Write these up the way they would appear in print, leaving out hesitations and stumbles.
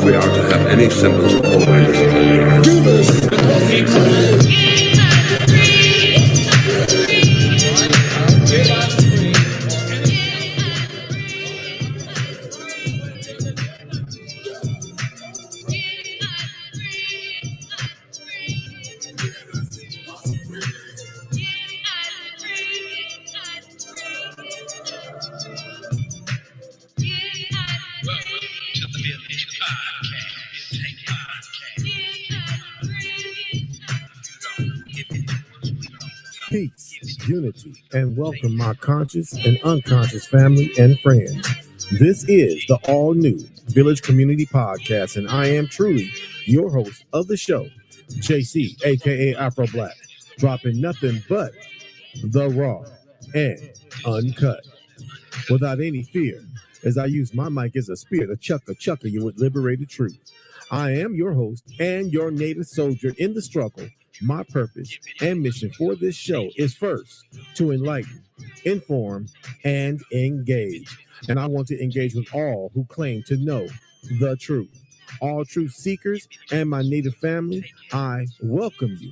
if we are to have any semblance of order in this world. Do this! Peace, unity, and welcome my conscious and unconscious family and friends. This is the all new Village Community Podcast, and I am truly your host of the show, JC, aka Afro Black, dropping nothing but the raw and uncut without any fear, as I use my mic as a spear to chucker you with liberated truth. I am your host and your native soldier in the struggle. My purpose and mission for this show is first to enlighten, inform, and engage. And I want to engage with all who claim to know the truth. All truth seekers and my native family, I welcome you.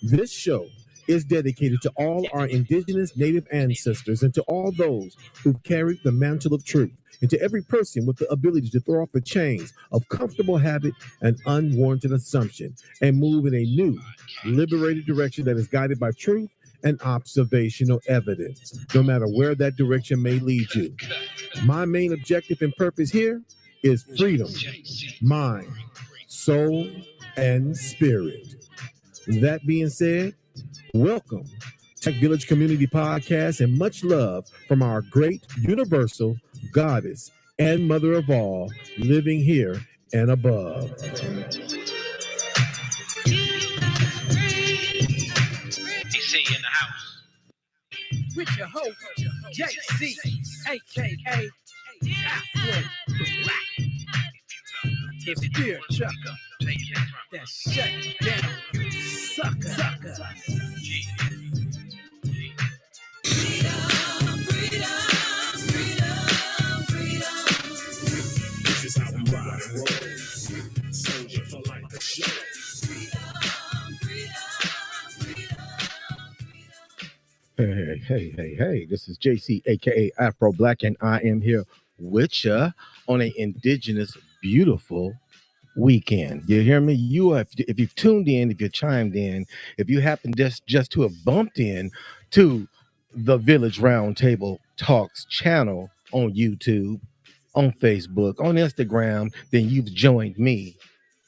This show is dedicated to all our indigenous native ancestors and to all those who've carried the mantle of truth, and to every person with the ability to throw off the chains of comfortable habit and unwarranted assumption and move in a new, liberated direction that is guided by truth and observational evidence, no matter where that direction may lead you. My main objective and purpose here is freedom, mind, soul, and spirit. That being said, welcome to Village Community Podcast, and much love from our great universal goddess and mother of all, living here and above. DC in the house. With your host, JC, a.k.a. Afro Black. The spear trucker that shut down you sucker. This is how we ride and roll. Soldier for life, the show. Hey, this is JC, aka Afro Black, and I am here with ya on an indigenous beautiful weekend. You hear me? If you've tuned in, if you chimed in, if you happen just to have bumped in to the Village Roundtable Talks channel on YouTube, on Facebook, on Instagram, then you've joined me,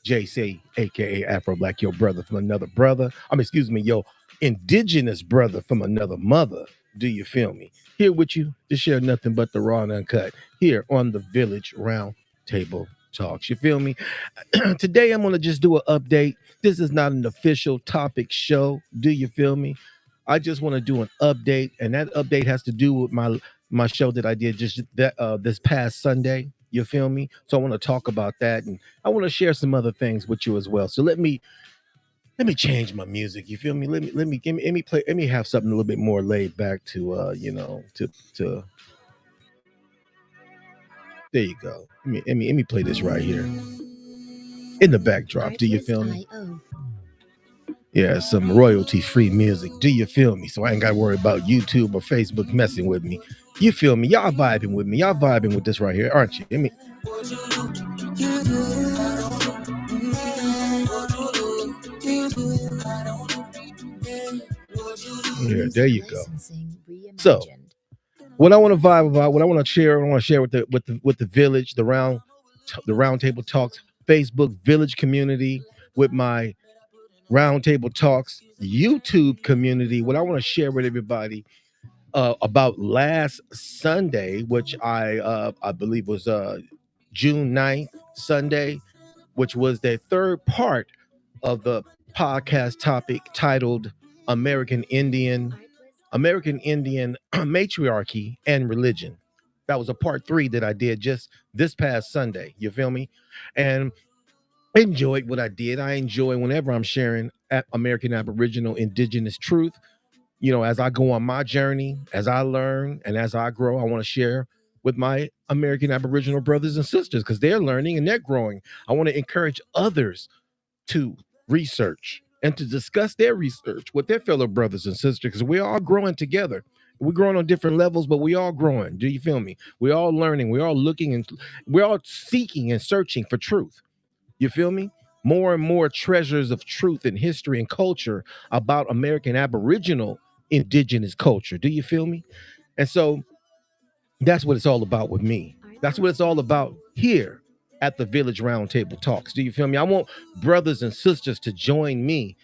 JC, aka Afro Black, your brother from another brother. Your indigenous brother from another mother. Do you feel me? Here with you to share nothing but the raw and uncut here on the Village Roundtable Talks. You feel me? Today I'm gonna just do an update. This is not an official topic show. Do you feel me? I just want to do an update, and that update has to do with my show that I did just this past Sunday. You feel me? So I want to talk about that, and I want to share some other things with you as well. So let me change my music. You feel me? Let me have something a little bit more laid back to there you go. Let me play this right here in the backdrop. Do you feel me? Yeah, some royalty-free music. Do you feel me? So I ain't got to worry about YouTube or Facebook messing with me. You feel me? Y'all vibing with me. Y'all vibing with this right here, aren't you? Yeah, there you go. So, what I want to vibe about, what I want to share with the village, the Roundtable Talks Facebook Village community, with my Roundtable Talks YouTube community. What I want to share with everybody about last Sunday, which I believe was June 9th Sunday, which was the third part of the podcast topic titled American Indian Matriarchy and Religion. That was a part 3 that I did just this past Sunday. You feel me? And I enjoyed what I did. I enjoy whenever I'm sharing American Aboriginal Indigenous truth. You know, as I go on my journey, as I learn and as I grow, I want to share with my American Aboriginal brothers and sisters because they're learning and they're growing. I want to encourage others to research and to discuss their research with their fellow brothers and sisters because we're all growing together. We're growing on different levels, but we all growing. Do you feel me? We're all learning. We're all looking and we're all seeking and searching for truth. You feel me? More and more treasures of truth and history and culture about American Aboriginal indigenous culture. Do you feel me? And so that's what it's all about with me. That's what it's all about here at the Village Roundtable Talks. Do you feel me? I want brothers and sisters to join me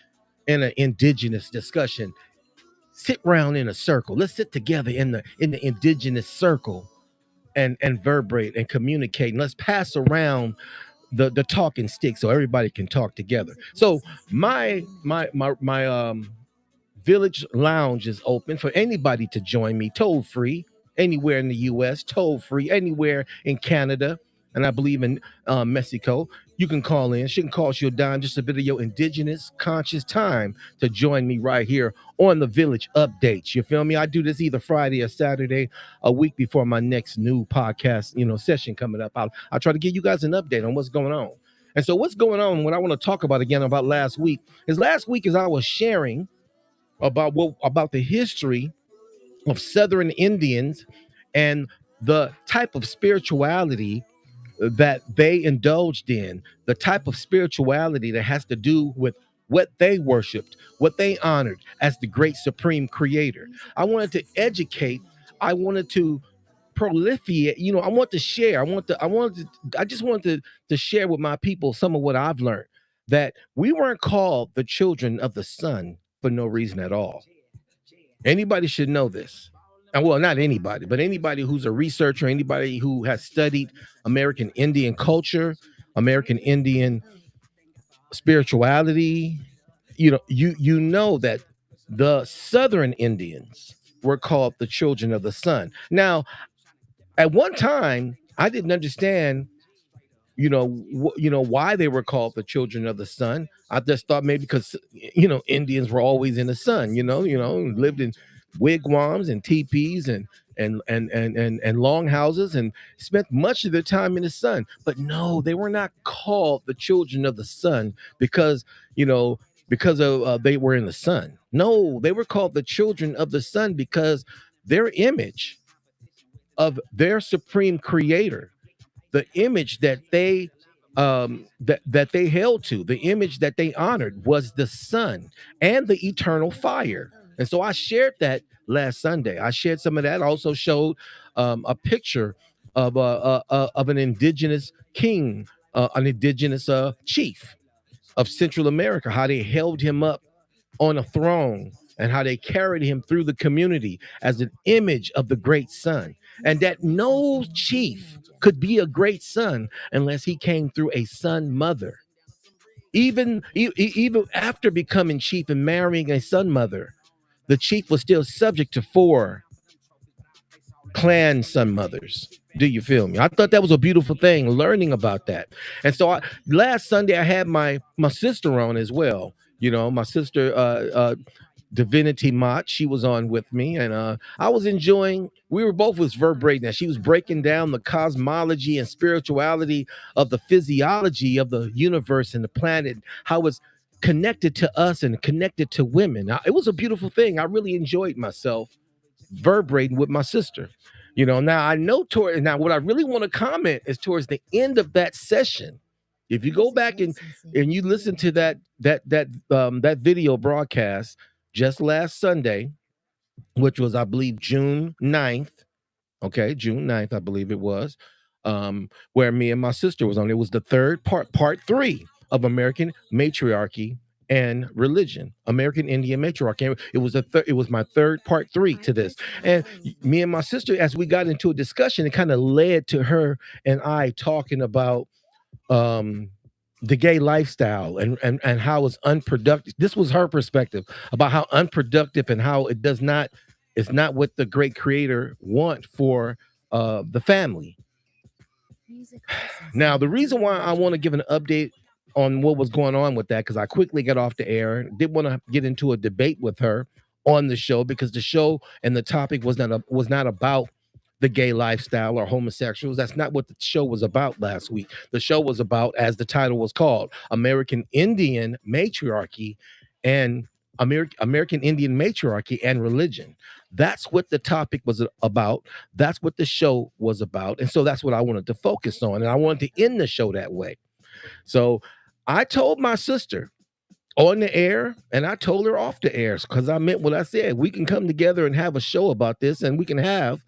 in an indigenous discussion. Sit round in a circle. Let's sit together in the indigenous circle and verberate and communicate. And let's pass around the talking stick so everybody can talk together. So my Village Lounge is open for anybody to join me, toll free, anywhere in the US, toll free, anywhere in Canada, and I believe in Mexico. You can call in. Shouldn't cost you a dime, just a bit of your indigenous conscious time to join me right here on the Village Updates. You feel me? I do this either Friday or Saturday, a week before my next new podcast, session coming up. I'll try to give you guys an update on what's going on. And so what's going on, what I want to talk about again about last week is I was sharing about the history of Southern Indians and the type of spirituality that they indulged in, the type of spirituality that has to do with what they worshiped, what they honored as the great supreme creator. I wanted to educate, I wanted to proliferate, I want to share, I just wanted to share with my people some of what I've learned, that we weren't called the children of the sun for no reason at all. Anybody should know this. And well, not anybody, but anybody who's a researcher, anybody who has studied American Indian culture, American Indian spirituality, you know that the Southern Indians were called the children of the sun. Now, at one time, I didn't understand why they were called the children of the sun. I just thought maybe because Indians were always in the sun, lived in wigwams and teepees and long houses and spent much of their time in the sun. But no, they were not called the children of the sun because of they were in the sun. No, they were called the children of the sun because their image of their supreme creator, the image that they held to, the image that they honored was the sun and the eternal fire. And so I shared that last Sunday. I shared some of that. I also showed a picture of an indigenous king, an indigenous chief of Central America, how they held him up on a throne and how they carried him through the community as an image of the great sun, and that no chief could be a great son unless he came through a sun mother. Even after becoming chief and marrying a sun mother, the chief was still subject to four clan sun mothers. Do you feel me? I thought that was a beautiful thing, learning about that. And so last Sunday I had my sister on as well. My sister Divinity Mott, she was on with me, and I was enjoying. We were both was vibrating that she was breaking down the cosmology and spirituality of the physiology of the universe and the planet, how it's connected to us and connected to women. Now, it was a beautiful thing. I really enjoyed myself vibrating with my sister. Now I know now what I really want to comment is towards the end of that session. If you go back and you listen to that video broadcast just last Sunday, which was, I believe, June 9th. Okay, June 9th, I believe it was, where me and my sister was on. It was the third part 3 of American Matriarchy and Religion, American Indian Matriarchy. It was my third part 3 to this. And me and my sister, as we got into a discussion, it kind of led to her and I talking about the gay lifestyle and how it's unproductive. This was her perspective about how unproductive and how it's not what the great creator want for the family. Now, the reason why I want to give an update on what was going on with that, because I quickly got off the air, didn't want to get into a debate with her on the show, because the show and the topic was not about the gay lifestyle or homosexuals. That's not what the show was about last week. The show was about, as the title was called, American Indian matriarchy and American Indian matriarchy and religion. That's what the topic was about. That's what the show was about. And so that's what I wanted to focus on. And I wanted to end the show that way. So I told my sister on the air and I told her off the air because I meant what I said. We can come together and have a show about this and we can have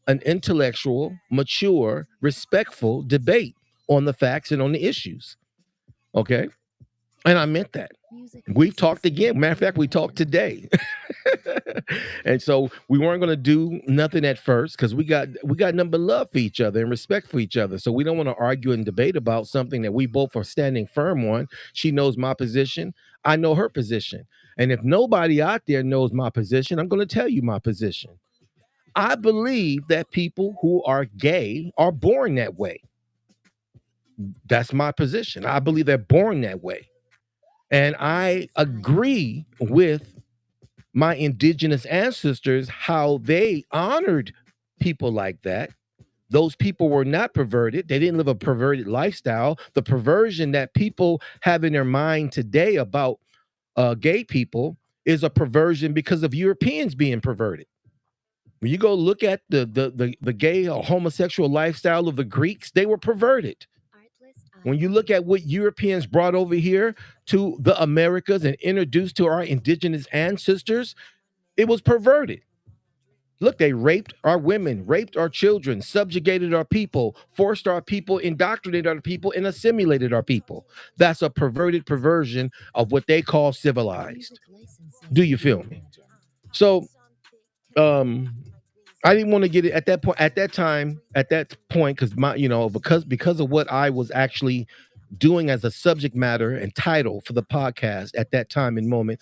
an intellectual, mature, respectful debate on the facts and on the issues. Okay. And I meant that. We've talked again. Matter of fact, we talked today. And so we weren't going to do nothing at first because we got nothing but love for each other and respect for each other. So we don't want to argue and debate about something that we both are standing firm on. She knows my position. I know her position. And if nobody out there knows my position, I'm going to tell you my position. I believe that people who are gay are born that way. That's my position. I believe they're born that way. And I agree with my indigenous ancestors, how they honored people like that. Those people were not perverted. They didn't live a perverted lifestyle. The perversion that people have in their mind today about gay people is a perversion because of Europeans being perverted. When you go look at the gay or homosexual lifestyle of the Greeks, they were perverted. When you look at what Europeans brought over here to the Americas and introduced to our indigenous ancestors, it was perverted. Look, they raped our women, raped our children, subjugated our people, forced our people, indoctrinated our people, and assimilated our people. That's a perverted perversion of what they call civilized. Do you feel me? So, um, I didn't want to get it at that point, because because of what I was actually doing as a subject matter and title for the podcast at that time and moment,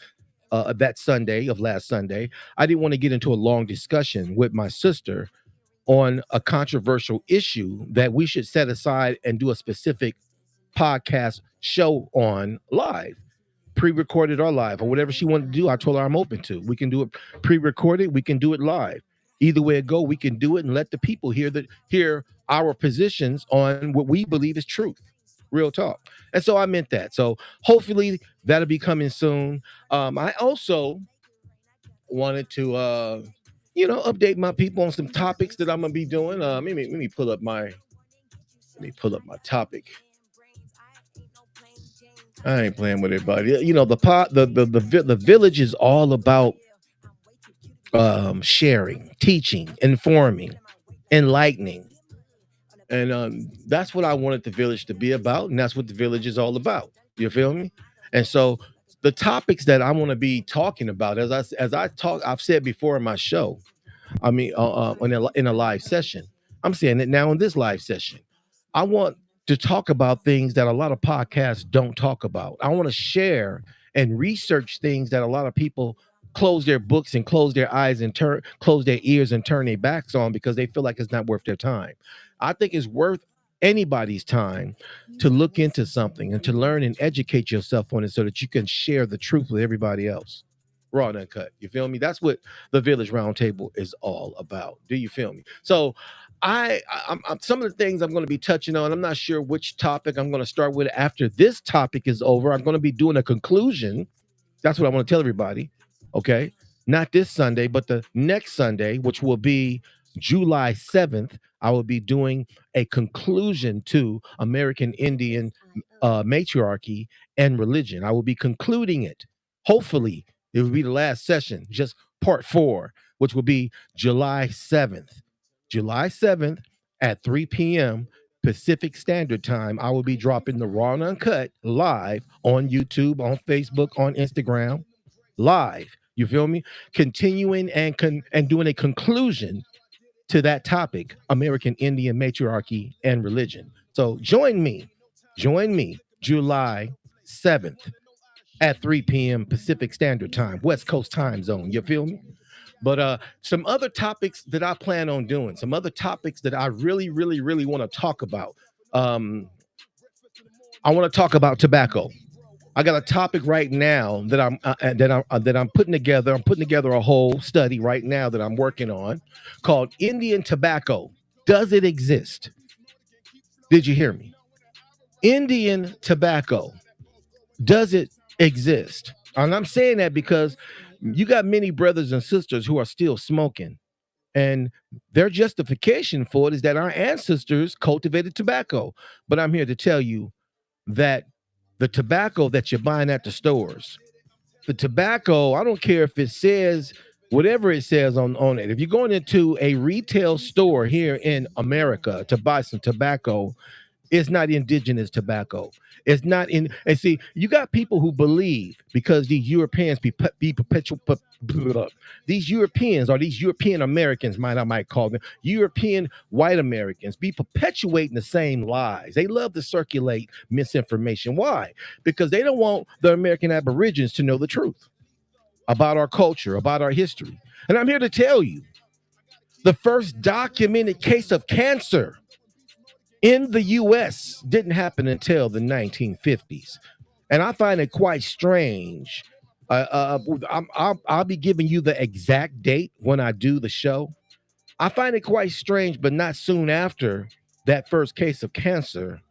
that Sunday of last Sunday, I didn't want to get into a long discussion with my sister on a controversial issue that we should set aside and do a specific podcast show on live, pre-recorded or live, or whatever she wanted to do. I told her I'm open to. We can do it pre-recorded. We can do it live. Either way it go, we can do it and let the people hear our positions on what we believe is truth. Real talk. And so I meant that. So hopefully that'll be coming soon. I also wanted to update my people on some topics that I'm gonna be doing. Let me pull up my topic. I ain't playing with everybody. You know, the village is all about sharing, teaching, informing, enlightening. And that's what I wanted the village to be about, and that's what the village is all about. You feel me? And so the topics that I want to be talking about, I've said before in my show. I mean, in a live session, I'm saying it now in this live session. I want to talk about things that a lot of podcasts don't talk about. I want to share and research things that a lot of people close their books and close their eyes and close their ears and turn their backs on because they feel like it's not worth their time. I think it's worth anybody's time to look into something and to learn and educate yourself on it so that you can share the truth with everybody else. Raw and uncut. You feel me? That's what the Village Roundtable is all about. Do you feel me? So I'm some of the things I'm going to be touching on. I'm not sure which topic I'm going to start with after this topic is over. I'm going to be doing a conclusion. That's what I want to tell everybody. Okay. Not this Sunday, but the next Sunday, which will be July 7th, I will be doing a conclusion to American Indian matriarchy and religion. I will be concluding it. Hopefully, it will be the last session, just part 4, which will be July 7th. July 7th at 3 p.m. Pacific Standard Time. I will be dropping the Raw and Uncut live on YouTube, on Facebook, on Instagram, live. You feel me? Continuing and doing a conclusion to that topic, American Indian matriarchy and religion. So join me July 7th at 3 p.m. Pacific Standard Time, West Coast time zone. You feel me? But some other topics that I plan on doing, some other topics that I really, really, really want to talk about. I want to talk about tobacco. I got a topic right now that I'm putting together. I'm putting together a whole study right now that I'm working on called Indian tobacco. Does it exist? Did you hear me? Indian tobacco. Does it exist? And I'm saying that because you got many brothers and sisters who are still smoking. And their justification for it is that our ancestors cultivated tobacco. But I'm here to tell you that the tobacco that you're buying at the stores, the tobacco, I don't care if it says whatever it says on it. If you're going into a retail store here in America to buy some tobacco, it's not indigenous tobacco. It's not in. And see, you got people who believe because these Europeans be perpetual. These Europeans or these European Americans, I might call them European white Americans, be perpetuating the same lies. They love to circulate misinformation. Why? Because they don't want the American Aborigines to know the truth about our culture, about our history. And I'm here to tell you, the first documented case of cancer in the US didn't happen until the 1950s. And I find it quite strange. I'll be giving you the exact date when I do the show. I find it quite strange, but not soon after that first case of cancer,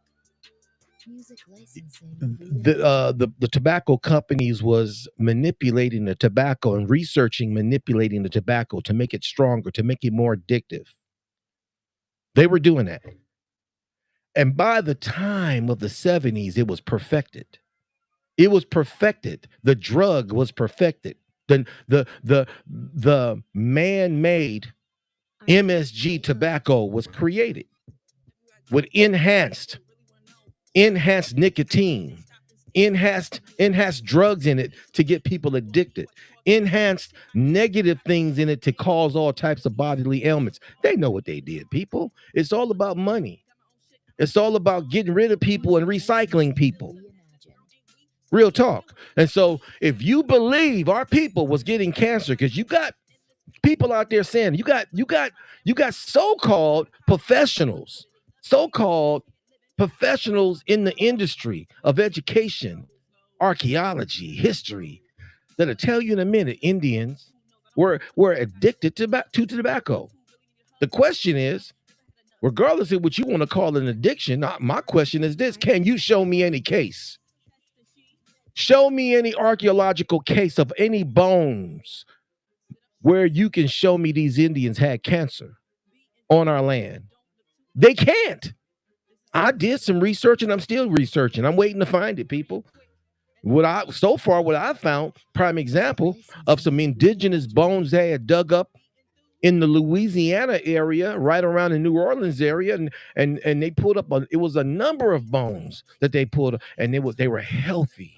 the tobacco companies was manipulating the tobacco and manipulating the tobacco to make it stronger, to make it more addictive. They were doing that. And by the time of the 70s, it was perfected. It was perfected. The drug was perfected. The man-made MSG tobacco was created with enhanced nicotine, enhanced drugs in it to get people addicted, enhanced negative things in it to cause all types of bodily ailments. They know what they did, people. It's all about money. It's all about getting rid of people and recycling people. Real talk. And so if you believe our people was getting cancer, because you got people out there saying you got so-called professionals in the industry of education, archaeology, history, that'll tell you in a minute Indians were addicted to tobacco. The question is, regardless of what you want to call an addiction, my question is this: can you show me any case? Show me any archaeological case of any bones where you can show me these Indians had cancer on our land. They can't. I did some research and I'm still researching. I'm waiting to find it, people. What I found, prime example of some indigenous bones they had dug up in the Louisiana area, right around the New Orleans area, and they pulled up it was a number of bones that they pulled up, and they were healthy,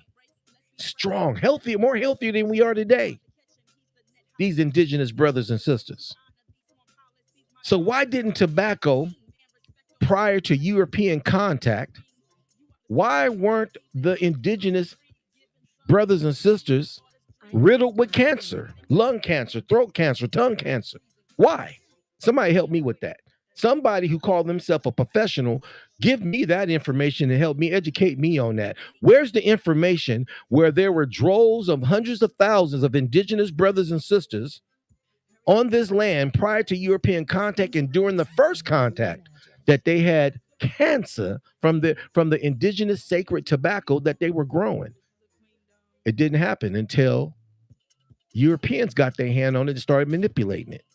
strong, healthy, more healthier than we are today. These indigenous brothers and sisters. So why didn't tobacco, prior to European contact, why weren't the indigenous brothers and sisters riddled with cancer, lung cancer, throat cancer, tongue cancer? Why? Somebody help me with that. Somebody who called themselves a professional, give me that information and help me educate me on that. Where's the information where there were droves of hundreds of thousands of indigenous brothers and sisters on this land prior to European contact and during the first contact that they had cancer from the indigenous sacred tobacco that they were growing? It didn't happen until Europeans got their hand on it and started manipulating it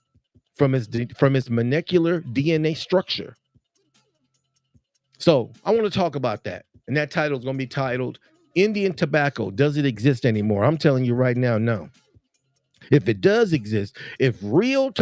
from its molecular DNA structure. So I want to talk about that. And that title is going to be titled Indian Tobacco. Does it exist anymore? I'm telling you right now, no. If it does exist, if real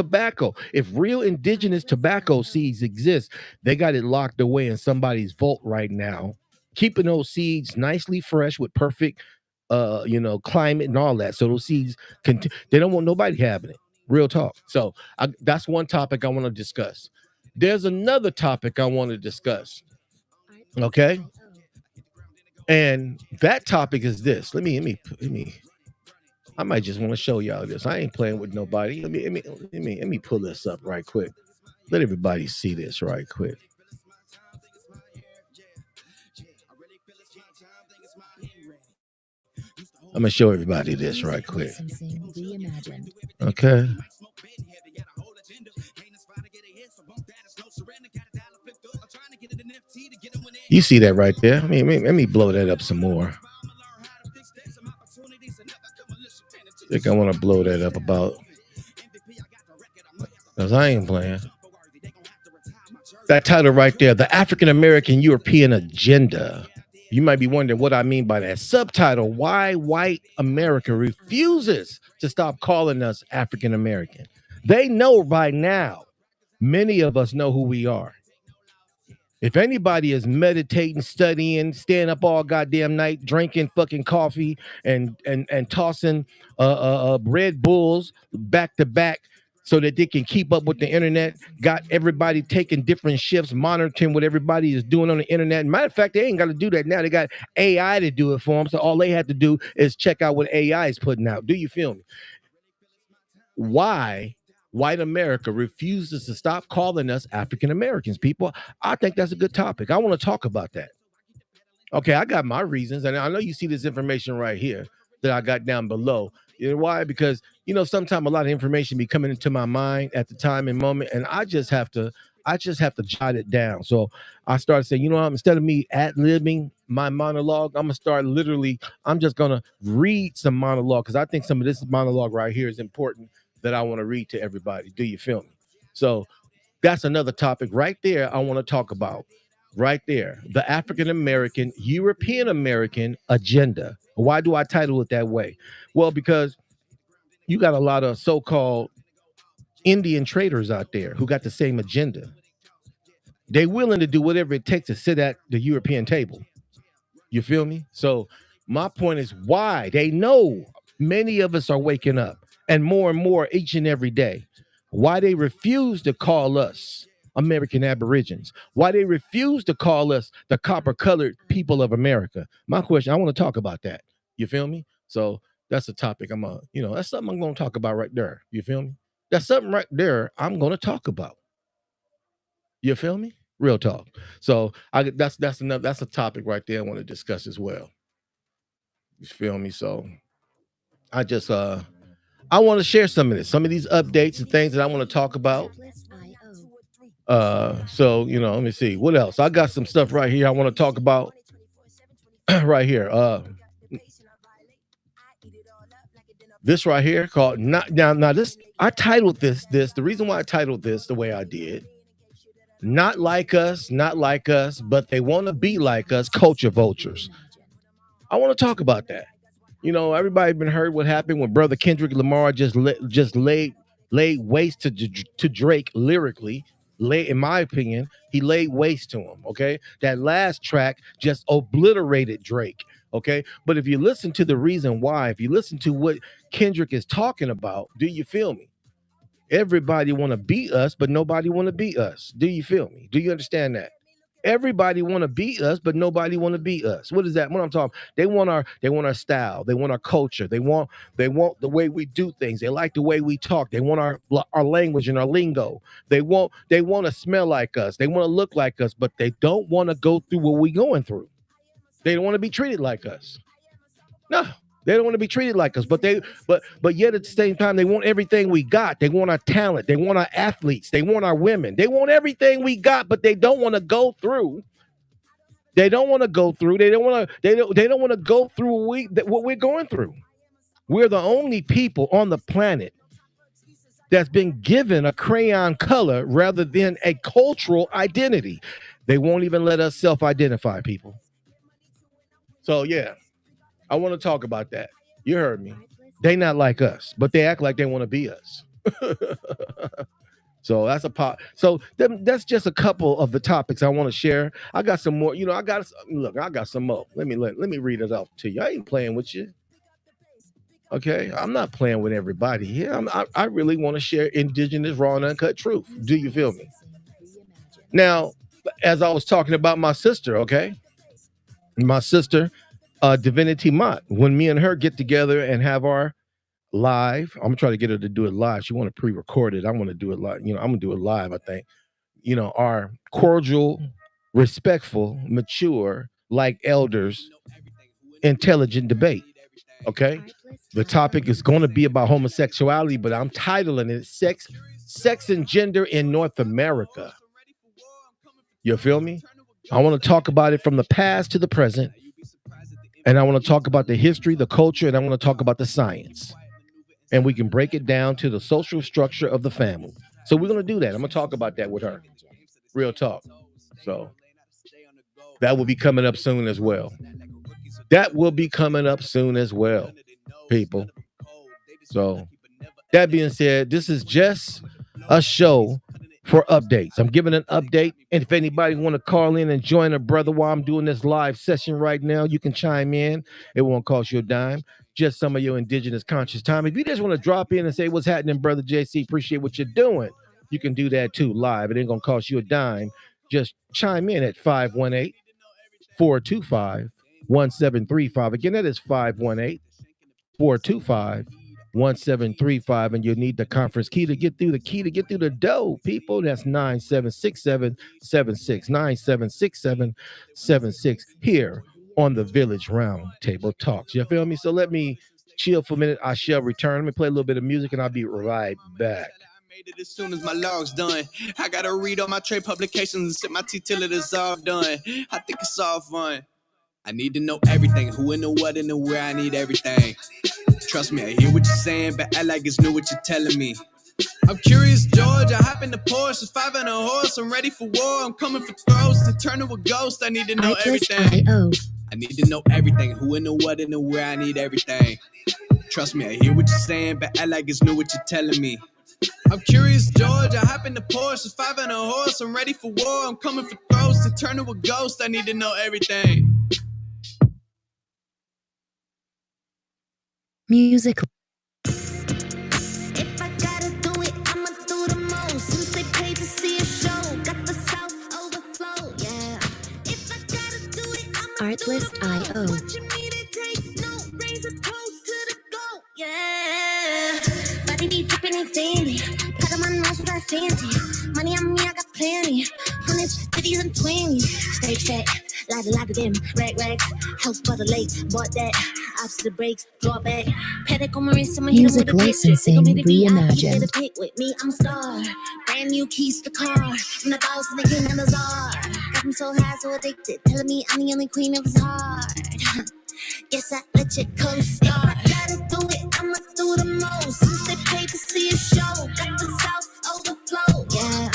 indigenous tobacco seeds exist, they got it locked away in somebody's vault right now, keeping those seeds nicely fresh with perfect climate and all that. So those seeds they don't want nobody having it. Real talk. So that's one topic I want to discuss. There's another topic I want to discuss. Okay. And that topic is this. Let me I might just want to show y'all this. I ain't playing with nobody. Let me pull this up right quick. Let everybody see this right quick. I'm gonna show everybody this right quick. Okay. You see that right there? I mean, let me blow that up some more. I think I want to blow that up about, because I ain't playing. That title right there, The African American European Agenda. You might be wondering what I mean by that. Subtitle, Why White America Refuses to Stop Calling Us African American. They know by now, many of us know who we are. If anybody is meditating, studying, staying up all goddamn night, drinking fucking coffee and tossing Red Bulls back to back so that they can keep up with the internet, got everybody taking different shifts, monitoring what everybody is doing on the internet. Matter of fact, they ain't got to do that now. They got AI to do it for them. So all they have to do is check out what AI is putting out. Do you feel me? Why white America refuses to stop calling us African Americans, people? I think that's a good topic. I want to talk about that. Okay, I got my reasons, and I know you see this information right here that I got down below. You know why? Because sometimes a lot of information be coming into my mind at the time and moment, and I just have to jot it down. So I started saying, instead of me ad-libbing my monologue, I'm just gonna read some monologue, because I think some of this monologue right here is important that I want to read to everybody. Do you feel me? So that's another topic right there I want to talk about. Right there, the African American, European American agenda. Why do I title it that way? Well, because you got a lot of so-called Indian traders out there who got the same agenda. They willing to do whatever it takes to sit at the European table. You feel me? So my point is why they know many of us are waking up, and more each and every day. Why they refuse to call us American Aborigines. Why they refuse to call us the copper-colored people of America. My question, I want to talk about that. You feel me? So that's a topic that's something I'm going to talk about right there. You feel me? That's something right there I'm going to talk about. You feel me? Real talk. So that's a topic right there I want to discuss as well. You feel me? So I just I want to share some of these updates and things that I want to talk about. So let me see what else. I got some stuff right here I want to talk about. Right here. This right here called not now this I titled this the reason why I titled this the way I did. Not like us, but they want to be like us, culture vultures. I want to talk about that. Everybody been heard what happened when brother Kendrick Lamar just laid waste to Drake lyrically. In my opinion, he laid waste to him. Okay, that last track just obliterated Drake. Okay, but if you listen to the reason why, if you listen to what Kendrick is talking about, do you feel me? Everybody want to beat us, but nobody want to beat us. Do you feel me? Do you understand that? Everybody want to beat us, but nobody want to beat us. What is that? What I'm talking? They want our style. They want our culture. They want the way we do things. They like the way we talk. They want our language and our lingo. They want to smell like us. They want to look like us, but they don't want to go through what we going through. They don't want to be treated like us. No, they don't want to be treated like us, but yet at the same time, they want everything we got. They want our talent. They want our athletes. They want our women. They want everything we got, but they don't want to go through. They don't want to go through. They don't want to. They don't want to go through what we're going through. We're the only people on the planet that's been given a crayon color rather than a cultural identity. They won't even let us self-identify, people. So yeah. I want to talk about that. You heard me. They not like us, but they act like they want to be us. So that's that's just a couple of the topics I want to share. I got some more. I got some more. Let me read it off to you. I ain't playing with you. Okay, I'm not playing with everybody here. I really want to share indigenous, raw, and uncut truth. Do you feel me? Now, as I was talking about my sister, okay, my sister. Divinity Mott. When me and her get together and have our live, I'm gonna try to get her to do it live. She want to pre-record it. I want to do it live. I'm gonna do it live. I think. Our cordial, respectful, mature, like elders, intelligent debate. Okay, the topic is going to be about homosexuality, but I'm titling it sex and gender in North America. You feel me? I want to talk about it from the past to the present, and I want to talk about the history, the culture, and I want to talk about the science. And we can break it down to the social structure of the family. So we're going to do that. I'm going to talk about that with her. Real talk. So that will be coming up soon as well. That will be coming up soon as well, people. So that being said, this is just a show for updates. I'm giving an update. And if anybody want to call in and join a brother while I'm doing this live session right now, you can chime in. It won't cost you a dime. Just some of your indigenous conscious time. If you just want to drop in and say what's happening, brother JC, appreciate what you're doing, you can do that too live. It ain't gonna cost you a dime. Just chime in at 518-425-1735. Again, that is 518-425-1735, and you'll need the conference key to get through the door, people. That's 976776, 976776 here on the Village Round Table Talks. You feel me? So let me chill for a minute. I shall return. Let me play a little bit of music and I'll be right back. As soon as my log's done, I gotta read all my trade publications and sip my tea till it is all done. I think it's all fun. I need to know everything, who and the what and the where. I need everything. Trust me, I hear what you're saying, but act like it's new what you're telling me. I'm curious, George. I hop in the Porsche, it's 5 and a horse. I'm ready for war. I'm coming for throats to turn to a ghost. I need to know everything. I need to know everything, who and the what and the where. I need everything. Trust me, I hear what you're saying, but act like it's new what you're telling me. I'm curious, George. I hop in the Porsche, it's 5 and a horse. I'm ready for war. I'm coming for throats to turn to a ghost. I need to know everything. Music. If I gotta do it, I'ma do the most. Since they paid to see a show, got the South overflow, yeah. If I gotta do it, I'ma Artlist do the most. IO. Watching me to take no, raise a toast to the goat, yeah. Body be dripping and fancy, pat on my nose with that fancy. Money on me, I got plenty. Hundreds, 50s, and 20s. Stay fat, lot of them, rags. House by the lake, bought that. Ops to the brakes, draw back. Paddock on my wrist, I'ma hit 'em Music with a picture. licensing They gon' be the VIP, reimagined. the pick with me, I'm a star. Brand new keys to the car. I'm the boss and the king and the czar. Got them so high, so addicted. Telling me I'm the only queen if it's hard. Guess I let you co-star. Gotta do it, I'ma do the most. Since they paid to see a show, got the South overflow, yeah.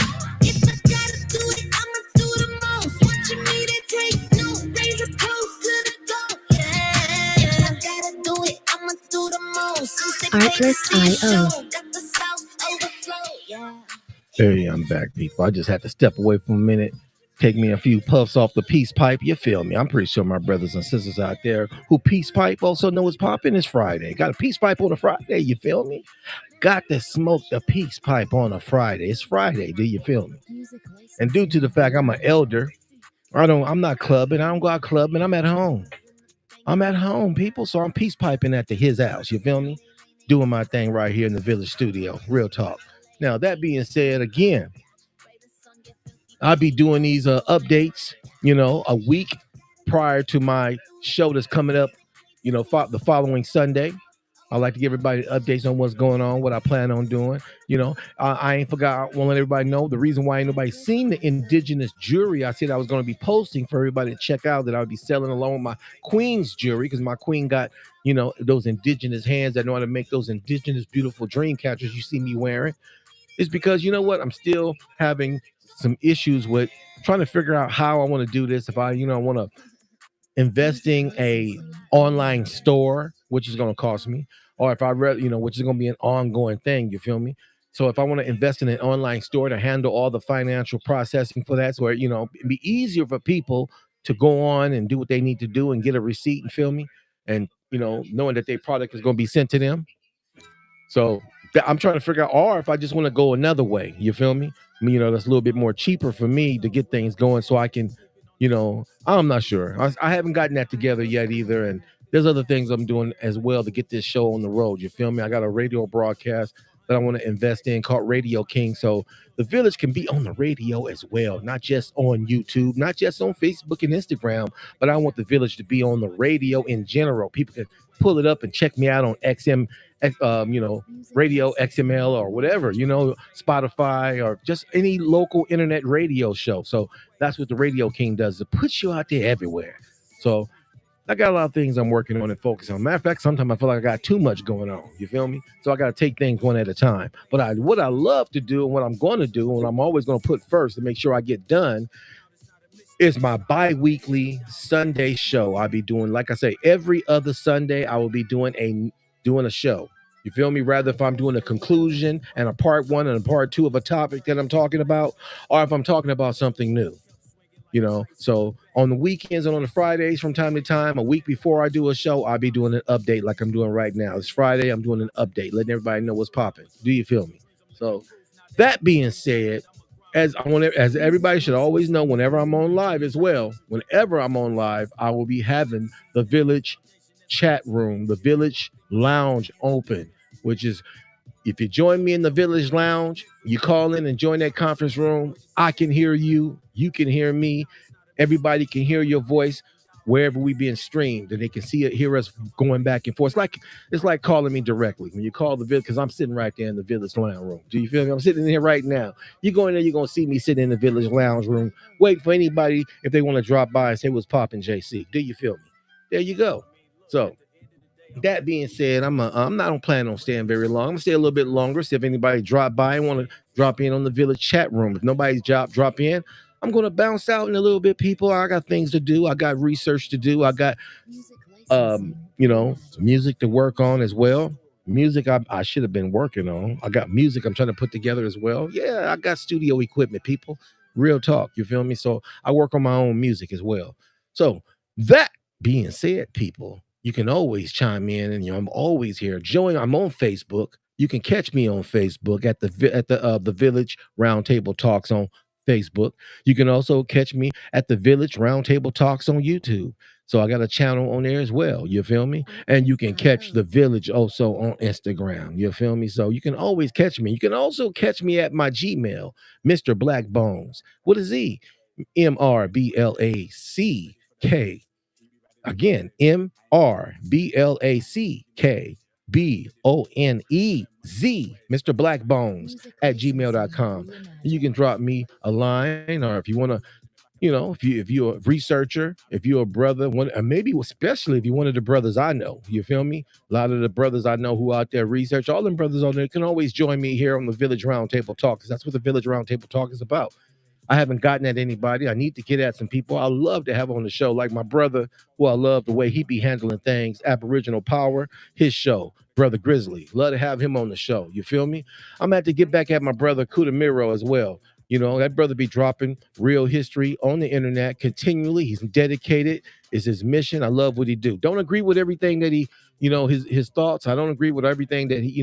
If I gotta do it, I'ma do the most. Watching me to take no, raise a toast to the goat, yeah. If I gotta do it, I'ma do the most. Since they paid to Artlist see a IO. show, got the South overflow, yeah. Hey, I'm back, people. I just had to step away for a minute, take me a few puffs off the peace pipe. You feel me? I'm pretty sure my brothers and sisters out there who peace pipe also know it's popping. It's Friday. Got a peace pipe on a Friday. You feel me? Got to smoke the peace pipe on a Friday. It's Friday. Do you feel me? And due to the fact I'm an elder, I'm not clubbing. I don't go out clubbing. I'm at home. I'm at home, people. So I'm peace piping at his house. You feel me? Doing my thing right here in the Village Studio. Real talk. Now, that being said, again, I'll be doing these updates, a week prior to my show that's coming up, the following Sunday. I like to give everybody updates on what's going on, what I plan on doing. I ain't forgot. I want to let everybody know the reason why ain't nobody seen the indigenous jewelry. I said I was going to be posting for everybody to check out that I would be selling along with my queen's jewelry because my queen got, those indigenous hands that know how to make those indigenous beautiful dream catchers you see me wearing. It's because, you know what, I'm still having some issues with trying to figure out how I want to do this. If I want to investing a online store, which is going to cost me, or if I read, which is going to be an ongoing thing. You feel me? So if I want to invest in an online store to handle all the financial processing for that, so it'd be easier for people to go on and do what they need to do and get a receipt and feel me, and knowing that their product is going to be sent to them. So I'm trying to figure out, or if I just want to go another way, you feel me? That's a little bit more cheaper for me to get things going so I can, I'm not sure. I haven't gotten that together yet either. And there's other things I'm doing as well to get this show on the road. You feel me? I got a radio broadcast that I want to invest in called Radio King. So the Village can be on the radio as well, not just on YouTube, not just on Facebook and Instagram, but I want the Village to be on the radio in general. People can pull it up and check me out on XM, radio XML or whatever, Spotify or just any local internet radio show. So that's what the Radio King does. It puts you out there everywhere. So I got a lot of things I'm working on and focusing on. Matter of fact, sometimes I feel like I got too much going on. You feel me? So I got to take things one at a time. But what I love to do and what I'm going to do and what I'm always going to put first to make sure I get done is my bi-weekly Sunday show. I'll be doing, like I say, every other Sunday I will be doing a show. You feel me? Rather if I'm doing a conclusion and a part one and a part two of a topic that I'm talking about, or if I'm talking about something new. So on the weekends and on the Fridays from time to time, a week before I do a show, I'll be doing an update like I'm doing right now. It's Friday, I'm doing an update, letting everybody know what's popping. Do you feel me? So that being said, as everybody should always know, whenever I'm on live as well, whenever I'm on live, I will be having the Village chat room, the Village lounge open, which is, if you join me in the Village Lounge, you call in and join that conference room. I can hear you. You can hear me. Everybody can hear your voice wherever we being streamed, and they can hear us going back and forth. It's like calling me directly when you call the Village, because I'm sitting right there in the Village Lounge room. Do you feel me? I'm sitting in here right now. You go in there, you're gonna see me sitting in the Village Lounge room, waiting for anybody if they want to drop by and say what's popping, JC. Do you feel me? There you go. So that being said, I'm not planning on staying very long. I'm gonna stay a little bit longer. See if anybody drop by and want to drop in on the Village chat room. If nobody's drop in, I'm gonna bounce out in a little bit. People, I got things to do. I got research to do. I got music to work on as well. Music I should have been working on. I got music I'm trying to put together as well. Yeah, I got studio equipment, people. Real talk. You feel me? So I work on my own music as well. So that being said, people, you can always chime in, and I'm always here. I'm on Facebook. You can catch me on Facebook at the Village Roundtable Talks on Facebook. You can also catch me at the Village Roundtable Talks on YouTube. So I got a channel on there as well. You feel me? And you can catch the Village also on Instagram. You feel me? So you can always catch me. You can also catch me at my Gmail, Mr. Black Bones. What is he? MRBLACK. Again, MRBLACKBONEZ, Mr. Black Bones at gmail.com. You can drop me a line, or if you want to, if you're a researcher, if you're a brother, maybe especially if you're one of the brothers I know, you feel me? A lot of the brothers I know who out there research, all them brothers on there can always join me here on the Village Roundtable Talk, because that's what the Village Roundtable Talk is about. I haven't gotten at anybody. I need to get at some people I love to have on the show, like my brother, who I love the way he be handling things, Aboriginal Power, his show, Brother Grizzly. Love to have him on the show. You feel me? I'm going to have to get back at my brother Kudamiro as well. That brother be dropping real history on the internet continually. He's dedicated. It's his mission. I love what he do. Don't agree with everything that he, his thoughts. I don't agree with everything that he,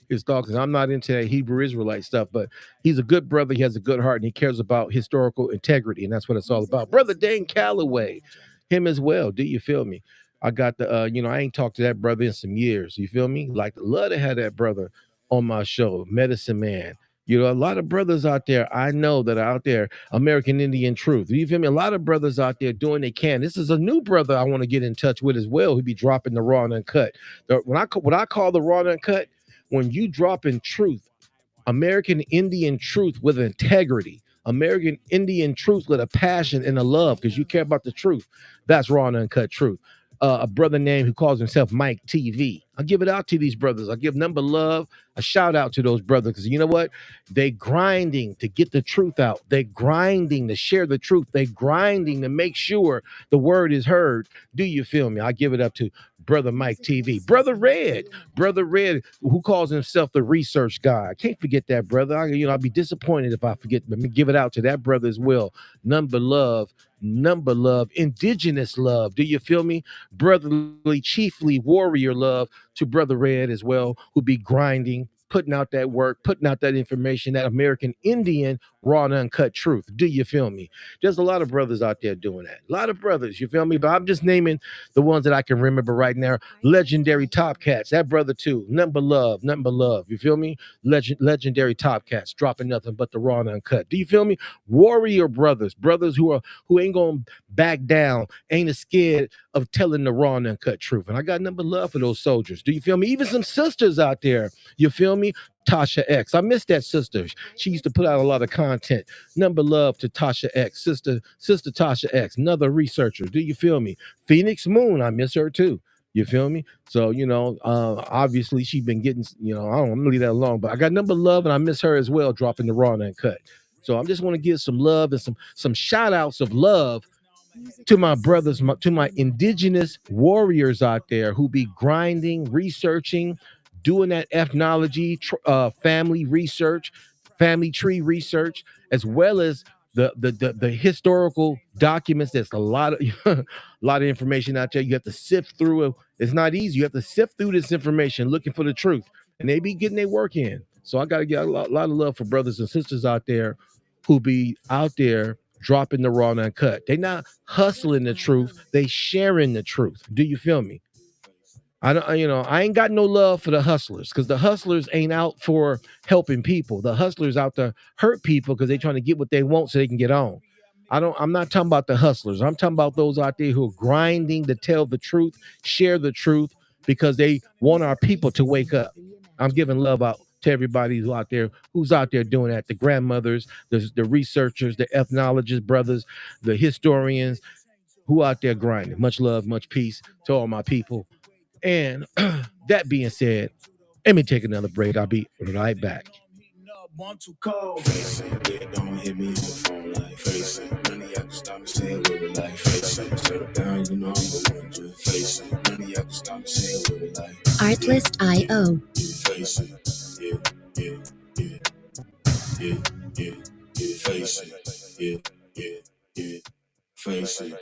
his thoughts. And I'm not into that Hebrew Israelite stuff, but he's a good brother. He has a good heart, and he cares about historical integrity, and that's what it's all about. Brother Dane Calloway, him as well. Do you feel me? I got the, I ain't talked to that brother in some years. You feel me? Like, love to have that brother on my show, Medicine Man. A lot of brothers out there I know that are out there, American Indian Truth. You feel me? A lot of brothers out there doing they can. This is a new brother I want to get in touch with as well, who be dropping the raw and uncut. What I call the raw and uncut, when you drop in truth, American Indian truth with integrity, American Indian truth with a passion and a love, because you care about the truth. That's raw and uncut truth. A brother named who calls himself Mike TV. I give it out to these brothers. I give number love, a shout out to those brothers, because you know what? They grinding to get the truth out. They grinding to share the truth. They grinding to make sure the word is heard. Do you feel me? I give it up to Brother Mike TV. Brother Red, who calls himself the research guy. I can't forget that brother. I'd be disappointed if I forget. Let me give it out to that brother as well. Number love, indigenous love. Do you feel me? Brotherly, chiefly warrior love to Brother Red as well, who be grinding, putting out that work, putting out that information, that American Indian raw and uncut truth. Do you feel me? There's a lot of brothers out there doing that. A lot of brothers, you feel me? But I'm just naming the ones that I can remember right now. Legendary Top Cats, that brother too. Nothing but love, nothing but love. You feel me? Legendary Top Cats, dropping nothing but the raw and uncut. Do you feel me? Warrior brothers, brothers who ain't gonna back down, ain't scared of telling the raw and uncut truth. And I got nothing but love for those soldiers. Do you feel me? Even some sisters out there, you feel me? Tasha X. I miss that sister. She used to put out a lot of content. Number love to Tasha X, sister Tasha X, another researcher. Do you feel me? Phoenix Moon, I miss her too. You feel me? So, obviously she been getting, I'm gonna leave that alone. But I got number love and I miss her as well, dropping the raw and uncut. So I'm just want to give some love and some shout outs of love to my brothers, to my indigenous warriors out there who be grinding, researching, doing that ethnology, family research, family tree research, as well as the historical documents. There's a lot of a lot of information out there. You have to sift through it. It's not easy. You have to sift through this information, looking for the truth, and they be getting their work in. So I got to get a lot of love for brothers and sisters out there who be out there dropping the raw and uncut. They not hustling the truth, they sharing the truth. Do you feel me? I don't, I ain't got no love for the hustlers, because the hustlers ain't out for helping people. The hustlers out to hurt people because they trying to get what they want so they can get on. I'm not talking about the hustlers. I'm talking about those out there who are grinding to tell the truth, share the truth, because they want our people to wake up. I'm giving love out to everybody who's out there doing that. The grandmothers, the researchers, the ethnologists, brothers, the historians who out there grinding. Much love, much peace to all my people. And that being said, let me take another break. I'll be right back. Face it, don't hit me on the phone like face it. None of y'all can stop me saying what it like. Face it, settle down, you know I'm the one to face it. None of y'all can stop me saying what it like. Artlist.io. Face it, yeah. Face it, yeah. Face it.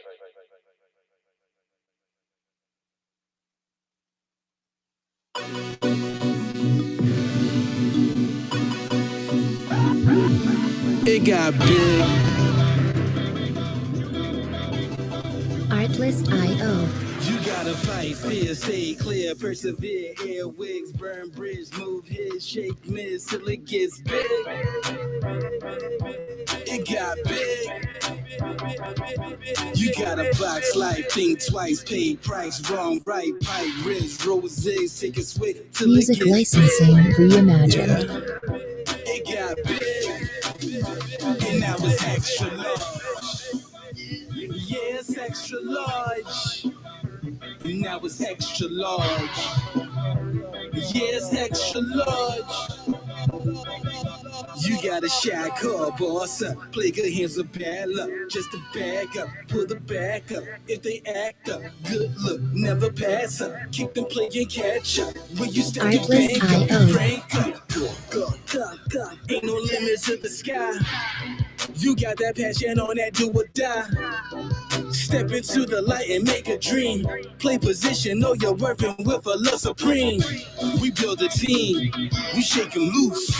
It got big. Artlist.io. You gotta fight, fear, stay clear, persevere, airwigs, burn bridge, move his, shake, miss, till it gets big. It got big. You gotta box life, think twice, pay price, wrong, right, pipe, wrist, roses, take a swig till Music it gets licensing reimagined. big. It got big, and now it's extra large. Yeah, it's extra large. And now it's extra large. Yeah, it's extra large. You got a shy car, boss up. Play good hands with bad luck. Just to back up, pull the back up. If they act up, good look, never pass up. Keep them playing catch up. When you start to bank up, crank up. Ain't no limits to the sky. You got that passion on that do or die. Step into the light and make a dream. Play position, know your worth and with a love supreme. We build a team, we shake them loose.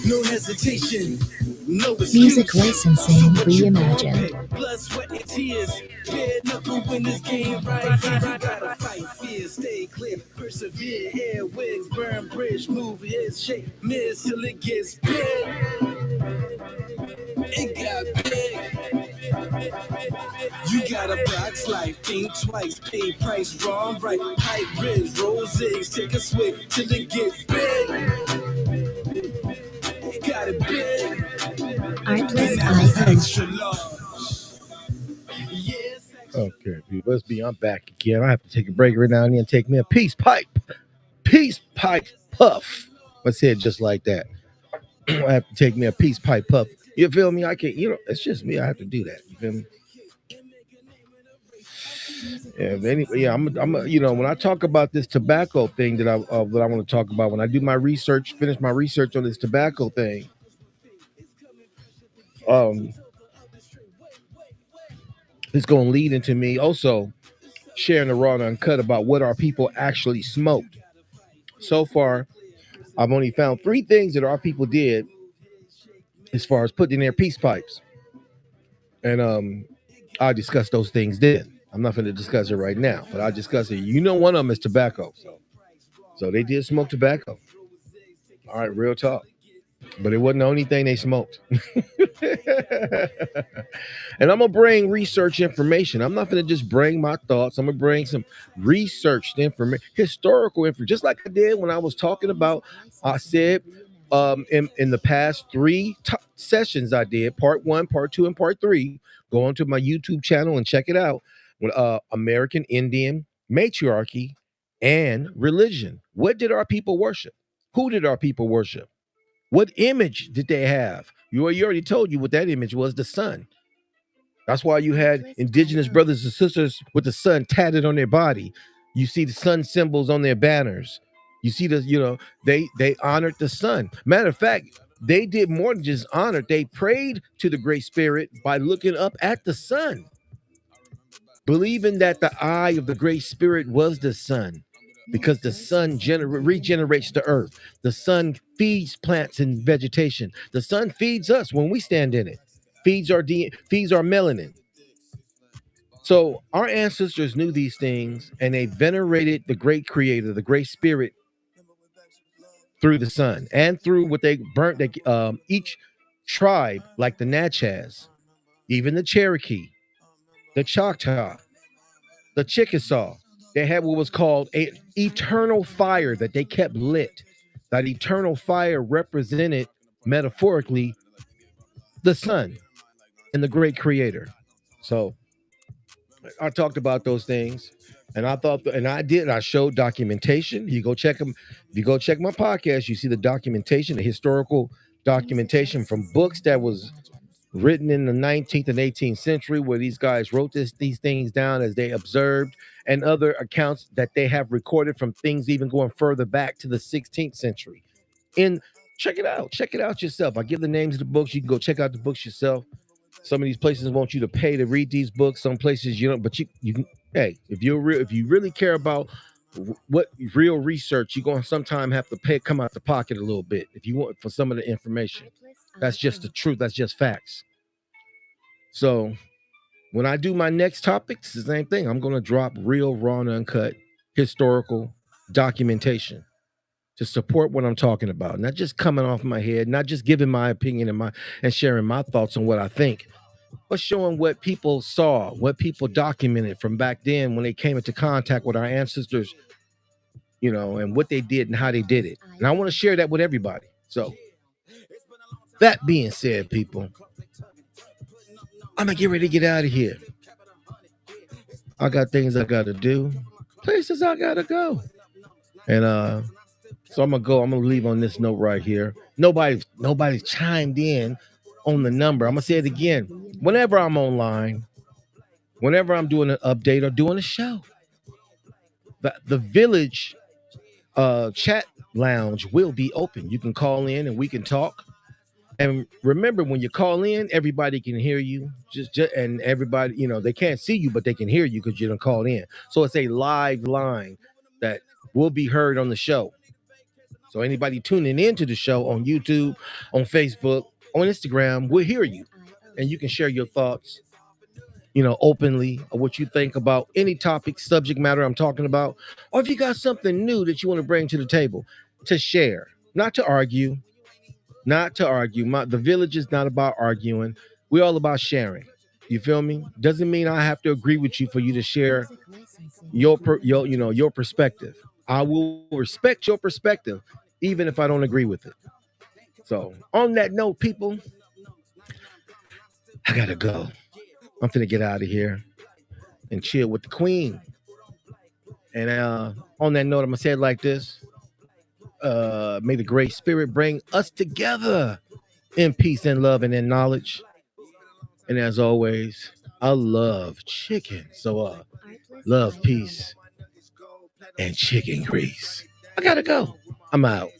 No hesitation, no excuse. Music licensing reimagined. Blood, sweat, and tears. Bare knuckle win this game right here. You gotta fight fear, stay clear, persevere. Airwigs, burn bridge, move his, shake, miss till it gets big. It got big. You gotta box life, think twice, pay price, wrong, right, high risk, roses, take a swig till it gets big. You got it big. Artlist.io. Okay, people, let's be. I'm back again. I have to take a break right now and then take me a peace pipe puff. Let's say it just like that. I have to take me a peace pipe puff. You feel me? I can't. It's just me. I have to do that. You feel me? Yeah. Anyway, yeah. When I talk about this tobacco thing that I want to talk about, when I do my research, finish my research on this tobacco thing, it's going to lead into me also sharing the raw and uncut about what our people actually smoked. So far, I've only found 3 things that our people did as far as putting in their peace pipes. And I discussed those things then. I'm not going to discuss it right now, but I'll discuss it. You know, one of them is tobacco. So they did smoke tobacco. All right, real talk. But it wasn't the only thing they smoked. And I'm going to bring research information. I'm not going to just bring my thoughts. I'm going to bring some researched information, historical information, just like I did when I was talking about, I said in the past 3 sessions I did, part 1, part 2, and part 3. Go onto my YouTube channel and check it out. American Indian matriarchy and religion. What did our people worship? Who did our people worship? What image did they have? You already told you what that image was, the sun. That's why you had indigenous brothers and sisters with the sun tatted on their body. You see the sun symbols on their banners. You see they honored the sun. Matter of fact, they did more than just honor. They prayed to the Great Spirit by looking up at the sun, believing that the eye of the Great Spirit was the sun, because the sun regenerates the earth. The sun feeds plants and vegetation. The sun feeds us when we stand in it, feeds our melanin. So our ancestors knew these things, and they venerated the great creator, the Great Spirit, through the sun and through what they burnt. Each tribe, like the Natchez, even the Cherokee, the Choctaw, the Chickasaw, they had what was called an eternal fire that they kept lit. That eternal fire represented, metaphorically, the sun and the great creator. So I talked about those things, and I showed documentation. You go check them. If you go check my podcast, you see the documentation, the historical documentation from books that was written in the 19th and 18th century, where these guys wrote these things down as they observed, and other accounts that they have recorded from things even going further back to the 16th century. Check it out yourself. I give the names of the books. You can go check out the books yourself. Some of these places want you to pay to read these books. Some places you don't, but you can. Hey, if you really care about what real research, you're going to sometime have to come out the pocket a little bit if you want for some of the information. That's just the truth. That's just facts. So when I do my next topic, it's the same thing. I'm going to drop real, raw, and uncut historical documentation to support what I'm talking about. Not just coming off my head, not just giving my opinion and sharing my thoughts on what I think, but showing what people saw, what people documented from back then when they came into contact with our ancestors, and what they did and how they did it. And I want to share that with everybody. So that being said, people, I'm going to get ready to get out of here. I got things I got to do, places I got to go. And so I'm going to leave on this note right here. Nobody's chimed in on the number. I'm going to say it again. Whenever I'm online, whenever I'm doing an update or doing a show, the village chat lounge will be open. You can call in and we can talk. And remember, when you call in, everybody can hear you. Just and everybody, they can't see you, but they can hear you because you don't call in. So it's a live line that will be heard on the show. So anybody tuning into the show on YouTube, on Facebook, on Instagram, we'll hear you, and you can share your thoughts, openly, or what you think about any topic, subject matter I'm talking about, or if you got something new that you want to bring to the table to share, not to argue. The village is not about arguing. We're all about sharing. You feel me? Doesn't mean I have to agree with you for you to share your perspective. I will respect your perspective, even if I don't agree with it. So on that note, people, I gotta go. I'm finna get out of here and chill with the queen. And on that note, I'm gonna say it like this. May the Great Spirit bring us together in peace and love and in knowledge. And as always, I love chicken. So love, peace, and chicken grease. I gotta go. I'm out.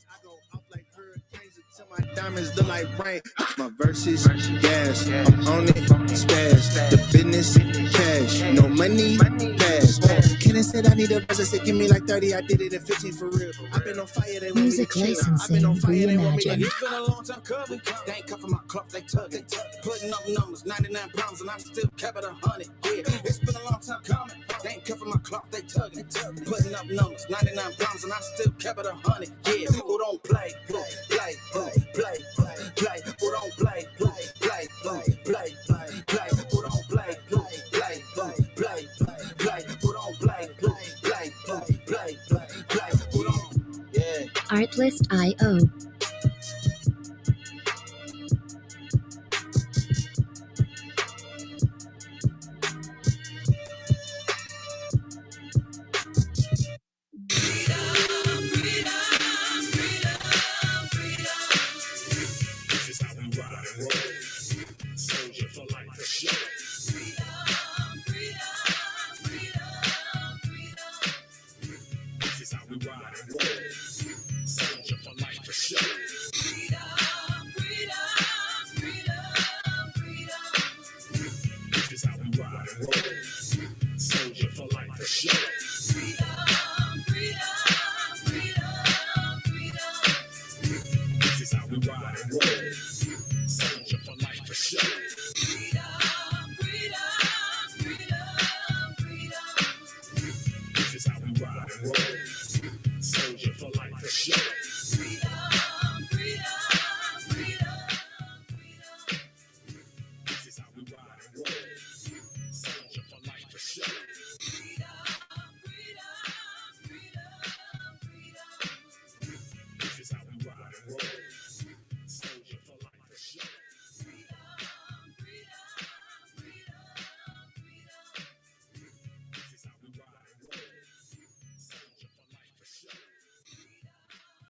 My diamonds look like rain. My verses, gas. I'm on it, spaz. The business, cash. No money, cash. Can I say said I need a verse. I said give me like 30. I did it in 15 for real. I've been on fire. They want me to Music chill. I've licensing been on fire. They want me to. reimagined. It's been a long time coming. They ain't cut for my club. They tugging. Putting up numbers. 99 pounds and I'm still kept at 100. Yeah, it's been a long time coming. They ain't cut for my club. They tugging. Putting up numbers. 99 pounds and I'm still kept at 100. Yeah, who don't play? Play. Who don't play? Play. Who don't play? Play. Who don't play? Play. Who don't? Yeah. Artlist.io.